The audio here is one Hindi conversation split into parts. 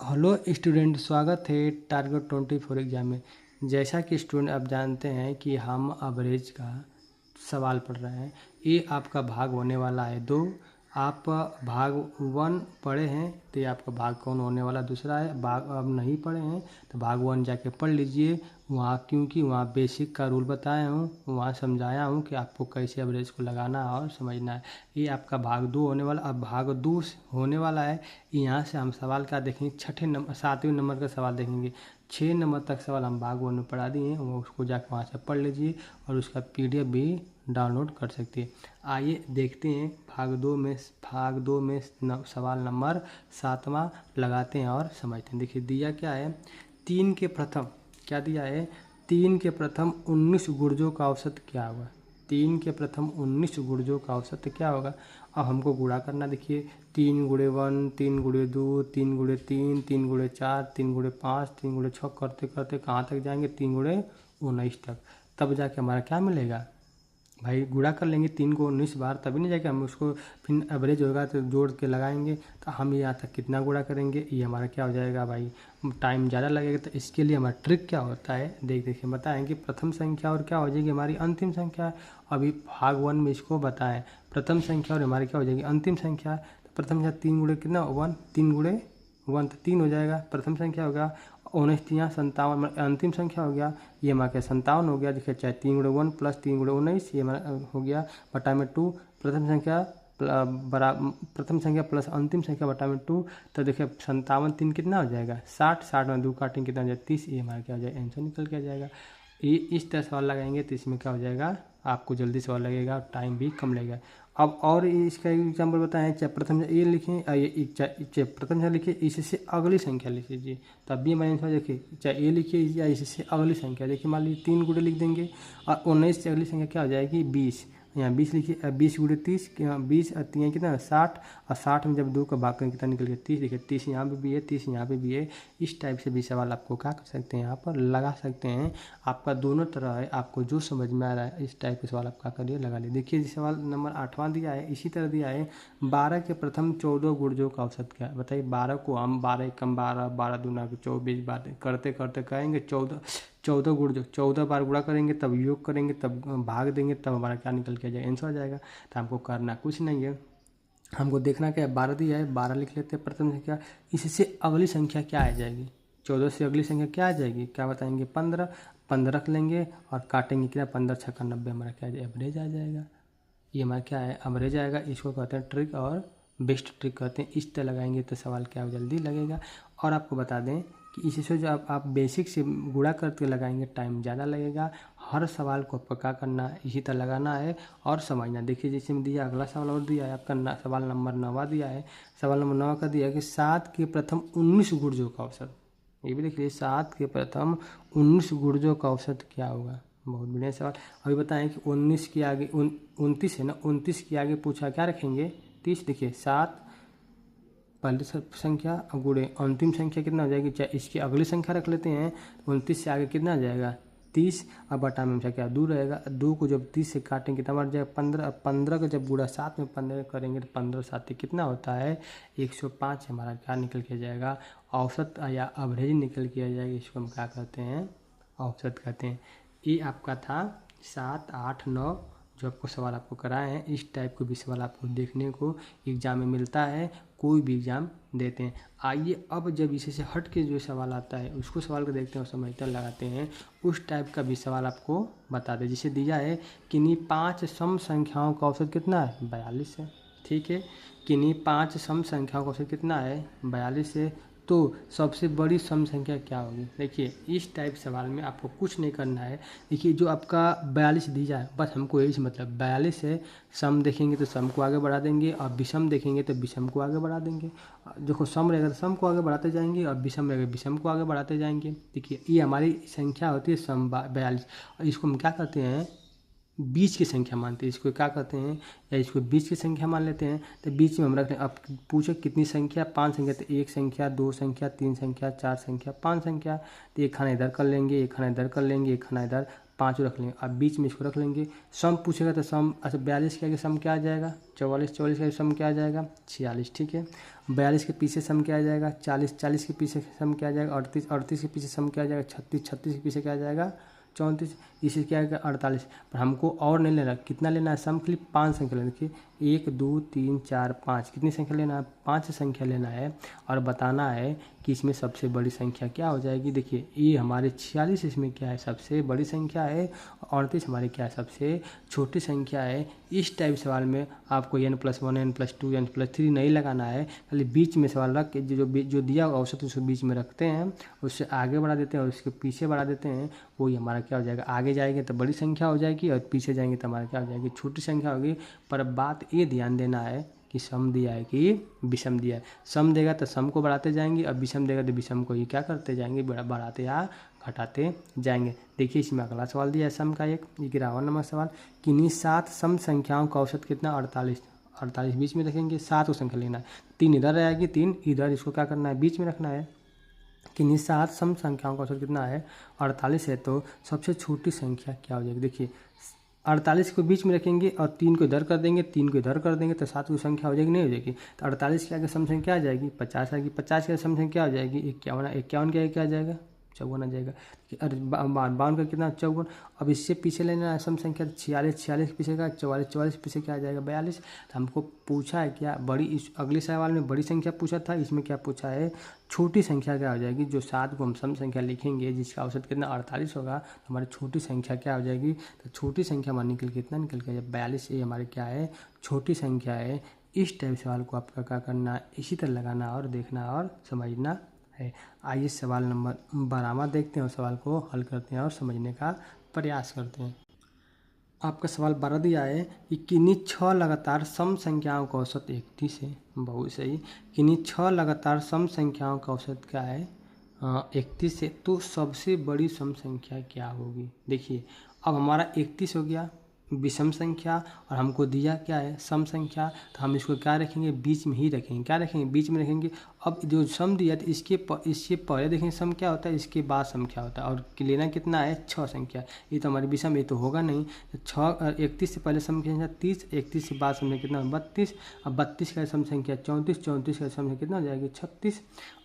हेलो स्टूडेंट, स्वागत है टारगेट 24 एग्ज़ाम में। जैसा कि स्टूडेंट आप जानते हैं कि हम एवरेज का सवाल पढ़ रहे हैं। ये आपका भाग होने वाला है 2। आप भाग 1 पढ़े हैं तो ये आपका भाग कौन होने वाला दूसरा है। भाग अब नहीं पढ़े हैं तो भाग 1 जाके पढ़ लीजिए वहाँ, क्योंकि वहाँ बेसिक का रूल बताया हूँ, वहाँ समझाया हूँ कि आपको कैसे एवरेज को लगाना और समझना है। ये आपका भाग 2 होने वाला। अब भाग 2 होने वाला है। यहाँ से हम सवाल क्या देखेंगे, 7वें नंबर का सवाल देखेंगे। 6 नंबर तक सवाल हम भाग 1 में पढ़ा दिए हैं, वो उसको जाकर वहाँ से पढ़ लीजिए और उसका PDF भी डाउनलोड कर सकते हैं। आइए देखते हैं भाग दो में सवाल नंबर 7वां लगाते हैं और समझते हैं। देखिए दिया क्या है, 3 के प्रथम क्या दिया है, 3 के प्रथम 19 गुर्जों का औसत क्या होगा। 3 के प्रथम 19 गुर्जों का औसत क्या होगा। अब हमको गुणा करना। देखिए 3 गुणे 1, 3 गुणे 2, 3 गुणे 3, 3 गुणे 4, 3 गुणे 5, 3 गुणे 6 करते करते कहाँ तक जाएंगे, 3 गुणे 19 तक। तब जाके हमारा क्या मिलेगा भाई, गुणा कर लेंगे 3 को 19 बार, तभी नहीं जाके हम उसको फिर एवरेज होगा तो जोड़ के लगाएंगे। तो हम यहाँ तक कितना गुणा करेंगे, ये हमारा क्या हो जाएगा भाई, टाइम ज़्यादा लगेगा। तो इसके लिए हमारा ट्रिक क्या होता है, देखिए बताएं कि प्रथम संख्या और क्या हो जाएगी हमारी अंतिम संख्या। अभी भाग 1 में इसको बताएं, प्रथम संख्या और हमारी क्या हो जाएगी अंतिम संख्या। तो प्रथम संख्या 3 गुणे कितना 1, 3 गुणे 1 तो 3 हो जाएगा, प्रथम संख्या होगा। 19 3 57, अंतिम संख्या हो गया, ये हमारा 57 हो गया। देखिए चाहे 3 गुणे 1 प्लस 3 गुणे 19, ये हमारा हो गया बटा में 2। प्रथम संख्या प्लस अंतिम संख्या बटा में 2। तो देखिए 57 3 कितना हो जाएगा 60, 60 में 2 काटेंगे कितना हो जाएगा 30। ये हमारा क्या हो जाएगा आंसर निकल के आ जाएगा। ये इस तरह सवाल लगाएंगे तो इसमें क्या हो जाएगा, आपको जल्दी सवाल लगेगा, टाइम भी कम लगेगा। अब और इसका एग्जाम्पल बताएं, चाहे प्रथम ये लिखें, चाहे प्रथम संख्या लिखिए, इससे अगली संख्या लिख लीजिए, तब भी हमारे आंसर देखिए, चाहे ये लिखिए या इससे अगली संख्या। देखिए मान लीजिए 3 गुणे लिख देंगे और 19 से अगली संख्या क्या हो जाएगी 20। यहाँ 20 लिखिए, 20 गुणे 30, 20 और 3 कितना 60, और 60 में जब 2 का भाग करें कितना निकल गया 30। देखिए 30 यहाँ पे भी है, 30 यहाँ पे भी है। इस टाइप से भी सवाल आपको क्या कर सकते हैं, यहाँ पर लगा सकते हैं। आपका दोनों तरह है, आपको जो समझ में आ रहा है इस टाइप के सवाल आप क्या करिए लगा लीजिए। देखिए सवाल नंबर 8वां दिया है, इसी तरह दिया है 12 के प्रथम 14 गुर्जों का औसत क्या है। बताइए 12 को हम 12 एकम 12, 12 दूना 24 बार करते करते कहेंगे 14 गुर्जों, 14 बार गुणा करेंगे, तब योग करेंगे, तब भाग देंगे, तब हमारा क्या निकल के जाएगा आंसर आ जाएगा। तो हमको करना कुछ नहीं है, हमको देखना क्या है, 12 दिया है, 12 लिख लेते हैं प्रथम संख्या। इससे अगली संख्या क्या आ जाएगी, 14 से अगली संख्या क्या आ जाएगी, क्या बताएंगे 15, 15 रख लेंगे और काटेंगे कितना 15 छक्का 90, हमारा क्या एवरेज आ जाएगा। ये हमारा क्या है एवरेज आएगा। इसको कहते हैं ट्रिक और बेस्ट ट्रिक कहते हैं। इस तरह लगाएंगे तो सवाल क्या जल्दी लगेगा। और आपको बता दें कि इससे जो आप बेसिक से गुणा करके लगाएंगे टाइम ज़्यादा लगेगा। हर सवाल को पक्का करना, इसी तरह लगाना है और समझना। देखिए जैसे में दिया, अगला सवाल और दिया है आपका सवाल नंबर 9 दिया है। सवाल नंबर 9 का दिया है कि 7 के प्रथम 19 गुर्जों का औसत। ये भी देखिए 7 के प्रथम 19 गुर्जों का औसत क्या होगा। बहुत बढ़िया सवाल। अभी बताएं कि 19 के आगे 29 है ना, 29 के आगे पूछा क्या रखेंगे 30। देखिए 7 पहली संख्या गुणे अंतिम संख्या कितना हो जाएगी, चाहे इसकी अगली संख्या रख लेते हैं। 29 से आगे कितना आ जाएगा 30, अब बटा में क्या 2 रहेगा। 2 को जब 30 से काटेंगे तब आ जाएगा 15। 15 का जब गुणा 7 में 15 करेंगे तो 15 7 कितना होता है 105। हमारा क्या निकल के जाएगा औसत या एवरेज निकल के आ जाएगा। इसको हम क्या कहते हैं औसत कहते हैं। ये आपका था 7 8 9 जो आपको सवाल आपको कराए हैं। इस टाइप के भी सवाल आपको देखने को एग्जाम में मिलता है, कोई भी एग्जाम देते हैं। आइए अब जब इसी से हट के जो सवाल आता है उसको सवाल को देखते हैं और समझते लगाते हैं, उस टाइप का भी सवाल आपको बता दें। जिसे दिया है किन्हीं 5 सम संख्याओं का औसत कितना है 42 है। ठीक है, किन्हीं 5 सम संख्याओं का औसत कितना है 42 है। तो सबसे बड़ी सम संख्या क्या होगी। देखिए इस टाइप सवाल में आपको कुछ नहीं करना है। देखिए जो आपका 42 दी जाए, बस हमको यही मतलब 42 है। सम देखेंगे तो सम को आगे बढ़ा देंगे और विषम देखेंगे तो विषम को आगे बढ़ा देंगे। देखो सम रहेगा तो सम को आगे बढ़ाते जाएंगे और विषम रहेगा विषम को आगे बढ़ाते जाएंगे। देखिए ये हमारी संख्या होती है सम 42, और इसको हम क्या कहते हैं बीच की संख्या मानते हैं। इसको क्या कहते हैं, या इसको बीच की संख्या मान लेते हैं। तो बीच में हम रख लें। अब पूछो कितनी संख्या 5 संख्या, तो 1 संख्या 2 संख्या 3 संख्या 4 संख्या 5 संख्या। तो एक खाना इधर कर लेंगे, एक खाना इधर कर लेंगे, एक खाना इधर, 5 रख लेंगे। अब बीच में इसको रख लेंगे। सम पूछेगा तो सम, अच्छा 42 के आगे सम क्या आ जाएगा? 44, 44 के आगे सम क्या आ जाएगा? 46, ठीक है। 42 के पीछे सम क्या आ जाएगा? 40, 40 के पीछे सम क्या आ जाएगा? 38, 38 के पीछे सम क्या आ जाएगा? 36, 36 के पीछे क्या आ जाएगा? 34, इसे क्या आएगा? 48। पर हमको और नहीं लेना, कितना लेना है? सम के लिए 5 संख्या लेना। देखिए 1 2 3 4 5, कितनी संख्या लेना है? 5 संख्या लेना है और बताना है कि इसमें सबसे बड़ी संख्या क्या हो जाएगी। देखिए ये हमारे 46 इसमें क्या है? सबसे बड़ी संख्या है। 38 हमारे क्या है? सबसे छोटी संख्या है। इस टाइप सवाल में आपको n+1 n+2 n+3 नहीं लगाना है, खाली बीच में सवाल रख के जो दिया हुआ औसत उसको बीच में रखते हैं, उससे आगे बढ़ा देते हैं और उसके पीछे बढ़ा देते हैं। वही हमारा क्या हो जाएगा? आगे जाएंगे तो बड़ी संख्या हो जाएगी और पीछे जाएंगे तो हमारा क्या हो जाएगी? छोटी संख्या होगी। पर अब बात ये ध्यान देना है कि सम दिया है कि विषम दिया है। सम देगा तो सम को बढ़ाते जाएंगे और विषम देगा तो विषम को ही क्या करते जाएंगे? बढ़ाते या घटाते जाएंगे। देखिए इसमें अगला सवाल दिया है सम का, एक 11वां नंबर सवाल। किन्हीं 7 सम संख्याओं का औसत कितना? 48। 48 बीच में रखेंगे, 7 को संख्या लेना है। 3 इधर आएगी, 3 इधर, इसको क्या करना है? बीच में रखना है। किन्हीं 7 सम संख्याओं का औसत कितना है? 48 है। तो सबसे छोटी संख्या क्या हो जाएगी? देखिए 48 को बीच में रखेंगे और 3 को इधर कर देंगे, 3 को इधर कर देंगे तो 7 की संख्या हो जाएगी, नहीं हो जाएगी? तो 48 के आगे सम संख्या क्या आ जाएगी? 50 आएगी। 50 के आगे सम संख्या क्या हो जाएगी? 51। 51 के आगे क्या आ जाएगा? 54 आ जाएगा। अरे 52 का कितना? 54। अब इससे पीछे लेना है सम संख्या 46। 46 के पीछे का 44। 44 के पीछे क्या आ जाएगा? 42। तो हमको पूछा है क्या? बड़ी, इस अगले सवाल में बड़ी संख्या पूछा था, इसमें क्या पूछा है? छोटी संख्या क्या हो जाएगी? जो 7 को हम सम संख्या लिखेंगे जिसका औसत कितना 48 होगा, तो हमारी छोटी संख्या क्या हो जाएगी? तो छोटी संख्या हमारी निकल के कितना निकल के 42। ये हमारे क्या है? छोटी संख्या है। इस टाइप सवाल को आपका क्या करना है? इसी तरह लगाना और देखना और समझना है। आइए सवाल नंबर 12 देखते हैं और सवाल को हल करते हैं और समझने का प्रयास करते हैं। आपका सवाल 12 दिया है कि किन्हीं 6 लगातार सम संख्याओं का औसत 31 है। बहुत सही। किन्हीं 6 लगातार सम संख्याओं का औसत क्या है? 31 है। तो सबसे बड़ी सम संख्या क्या होगी? देखिए अब हमारा 31 हो गया विषम संख्या और हमको दिया क्या है? सम संख्या। तो हम इसको क्या रखेंगे? बीच में ही रखेंगे। क्या रखेंगे? बीच में रखेंगे। अब जो सम दिया तो इसके पहले देखेंगे सम क्या होता है, इसके बाद सम क्या होता है। और लेना कितना है? 6 संख्या। ये तो हमारी विषम, ये तो होगा नहीं। तो 6 31 से पहले सम संख्या 30, 31 से बाद सम कितना? 32। अब 32 का सम संख्या 34, 34 का सम संख्या कितना हो जाएगी? 36।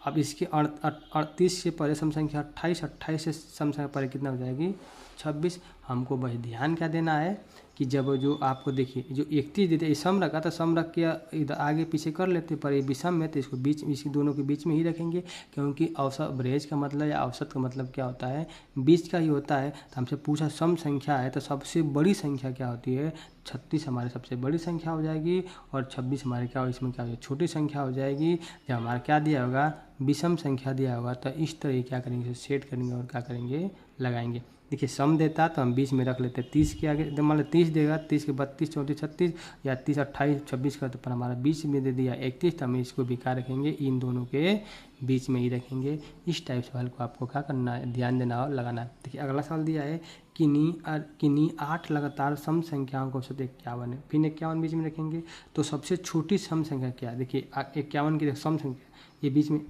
अब इसके 38 से पहले सम संख्या 28, 28 से सम संख्या पहले कितना हो जाएगी? 26। हमको बस ध्यान क्या देना है कि जब जो आपको देखिए जो 31 देते सम रखा था, सम रख के इधर आगे पीछे कर लेते, पर ये विषम में तो इसको बीच, इसी दोनों के बीच में ही रखेंगे, क्योंकि औसत एवरेज का मतलब या औसत का मतलब क्या होता है? बीच का ही होता है। तो हमसे पूछा सम संख्या है तो सबसे बड़ी संख्या क्या होती है? 36 हमारी सबसे बड़ी संख्या हो जाएगी और 26 हमारे क्या हो, इसमें क्या हो जाएगी? छोटी संख्या हो जाएगी। जब हमारा क्या दिया होगा? विषम संख्या दिया होगा, तो इस तरह क्या करेंगे? सेट करेंगे और क्या करेंगे? लगाएंगे। देखिए सम देता तो हम बीच में रख लेते 30 के आगे, मान लो 30 देगा, 30 के 32, 34, 36 या 30, 28, 26 का, तो पर हमारा बीच में दे दिया 31, तो हम इसको भी क्या रखेंगे? इन दोनों के बीच में ही रखेंगे। इस टाइप सवाल को आपको क्या करना है? ध्यान देना और लगाना है। देखिए अगला सवाल दिया है किन्हीं 8 लगातार सम संख्याओं का औसत 51 है। फिर 51 बीच में रखेंगे। तो सबसे छोटी सम संख्या क्या है? देखिए 51 की सम संख्या, ये बीच में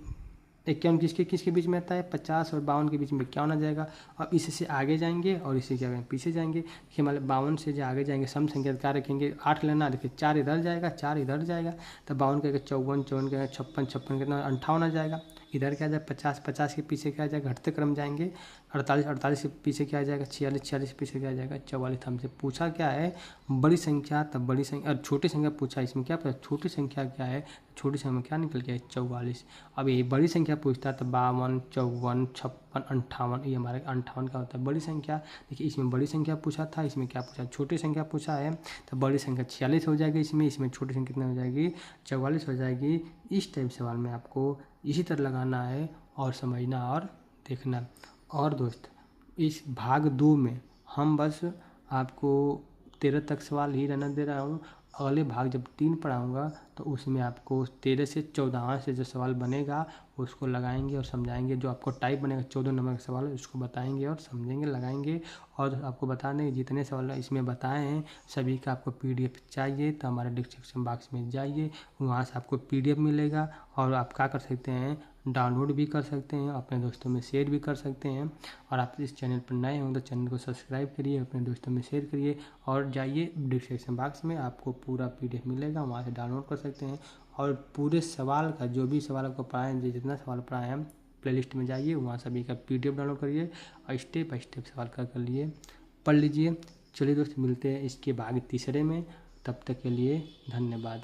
51 किसके बीच में आता है? 50 और 52 के बीच में 51 आ जाएगा। अब इससे आगे जाएंगे और इससे क्या करेंगे? पीछे जाएंगे। देखिए मान लो 52 से जो आगे जाएंगे सम संख्या क्या रखेंगे? 8 लेना। देखिए 4 इधर जाएगा, 4 इधर जाएगा, तो 52 के 54, 54 के 56, 56 कितना? 58 आ जाएगा। इधर क्या आ जाएगा? 50, 50 के पीछे क्या आ जाएगा? घटते क्रम जाएंगे। 48, 48 के पीछे क्या आ जाएगा? 46, 46 के पीछे क्या आ जाएगा? 44। हमसे पूछा क्या है? बड़ी संख्या। तब बड़ी संख्या और छोटी संख्या पूछा, इसमें क्या पता? छोटी संख्या क्या है? छोटी संख्या में क्या निकल गया? 44। अब ये बड़ी संख्या पूछता है तो 52, 54, 56, 58, ये हमारे 58 का होता है बड़ी संख्या। देखिए इसमें बड़ी संख्या पूछा था, इसमें क्या पूछा? छोटी संख्या पूछा है। तो बड़ी संख्या 46 हो जाएगी इसमें छोटी संख्या कितना हो जाएगी? 44 हो जाएगी। इस टाइप सवाल में आपको इसी तरह लगाना है और समझना और देखना। और दोस्त इस भाग 2 में हम बस आपको 13 तक सवाल ही रहना दे रहा हूँ। अगले भाग जब 3 पढ़ाऊँगा तो उसमें आपको 13 से 14 से जो सवाल बनेगा उसको लगाएंगे और समझाएंगे। जो आपको टाइप बनेगा 14 नंबर का सवाल है उसको बताएंगे और समझेंगे, लगाएंगे। और आपको बता दें जितने सवाल इसमें बताए हैं सभी का आपको PDF चाहिए तो हमारे डिस्क्रिप्शन बॉक्स में जाइए, वहाँ से आपको PDF मिलेगा और आप क्या कर सकते हैं? डाउनलोड भी कर सकते हैं, अपने दोस्तों में शेयर भी कर सकते हैं। और आप इस चैनल पर नए हों तो चैनल को सब्सक्राइब करिए, अपने दोस्तों में शेयर करिए और जाइए डिस्क्रिप्शन बॉक्स में आपको पूरा PDF मिलेगा, वहाँ से डाउनलोड कर सकते हैं। और पूरे सवाल का जो भी सवाल आपको पढ़ाएं, जितना सवाल पढ़ाए हैं प्लेलिस्ट में जाइए, वहाँ सभी का PDF डाउनलोड करिए और स्टेप बाय स्टेप सवाल कर लिए पढ़ लीजिए। चलिए दोस्त, मिलते हैं इसके भाग तीसरे में, तब तक के लिए धन्यवाद।